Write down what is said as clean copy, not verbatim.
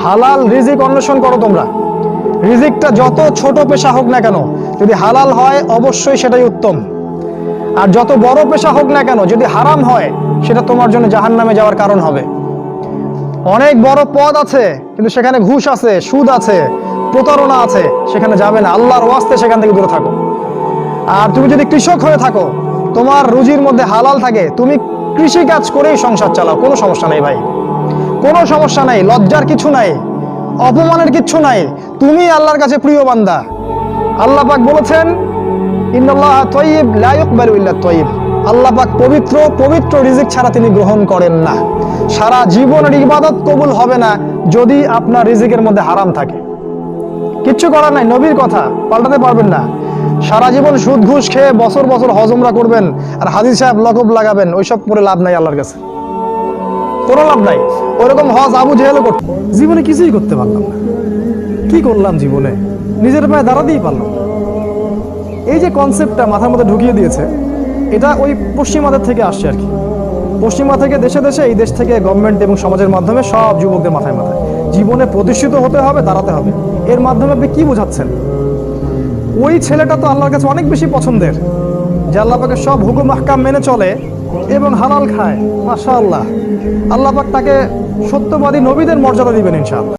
হালাল রিজিক অন্বেষণ করো তোমরা। রিজিকটা যত ছোট পেশা হোক না কেন, যদি হালাল হয় অবশ্যই সেটাই উত্তম। আর যত বড় পেশা হোক না কেন, যদি হারাম হয় সেটা তোমার জন্য জাহান্নামে যাওয়ার কারণ হবে। অনেক বড় পদ আছে কিন্তু সেখানে ঘুষ আছে, সুদ আছে, প্রতারণা আছে, সেখানে যাবে না। আল্লাহর ওয়াস্তে সেখান থেকে দূরে থাকো। আর তুমি যদি কৃষক হয়ে থাকো, তোমার রুজির মধ্যে হালাল থাকে, তুমি কৃষি কাজ করেই সংসার চালাও, কোনো সমস্যা নেই ভাই, কোনো সমস্যা নাই। লজ্জার কিছু নাই, অপমানের কিচ্ছু নাই। তুমি আল্লাহর কাছে প্রিয় বান্দা। আল্লাহ পাক বলেছেন, ইন্নাল্লাহা তাইয়্যিব লা ইকবালু ইল্লা তাইয়্যিব। আল্লাহ পাক পবিত্র, পবিত্র রিজিক ছাড়া তিনি গ্রহণ করেন না। সারা জীবনের ইবাদত কবুল হবে না যদি আপনার রিজিকের মধ্যে হারাম থাকে। কিচ্ছু করার নাই, নবীর কথা পাল্টাতে পারবেন না। সারা জীবন সুদ ঘুষ খেয়ে বছর বছর হজ উমরা করবেন আর হাজির সাহেব লকব লাগাবেন, ওইসব করে লাভ নাই আল্লাহর কাছে, কোনো লাভ নাই। ওইরকম হজ আবু জেহেলও করতে, জীবনে কিছুই করতে পারলাম না। কি করলাম জীবনে? নিজের পায়ে দাঁড়াতেই পারলাম। এই যে কনসেপ্টটা মাথার মধ্যে ঢুকিয়ে দিয়েছে, এটা ওই পশ্চিমাদের থেকে আসছে আর কি। পশ্চিমা থেকে দেশে দেশে, এই দেশ থেকে গভর্নমেন্ট এবং সমাজের মাধ্যমে সব যুবকদের মাথায় মাথায় জীবনে প্রতিষ্ঠিত হতে হবে, দাঁড়াতে হবে। এর মাধ্যমে আপনি কি বোঝাচ্ছেন? ওই ছেলেটা তো আল্লাহর কাছে অনেক বেশি পছন্দের, যে আল্লাহ পাকের সব হুকুম আহকাম মেনে চলে এবং হালাল খায়। মাশাআল্লাহ, আল্লাহ পাক তাকে সত্যবাদী নবীদের মর্যাদা দিবেন ইনশাআল্লাহ।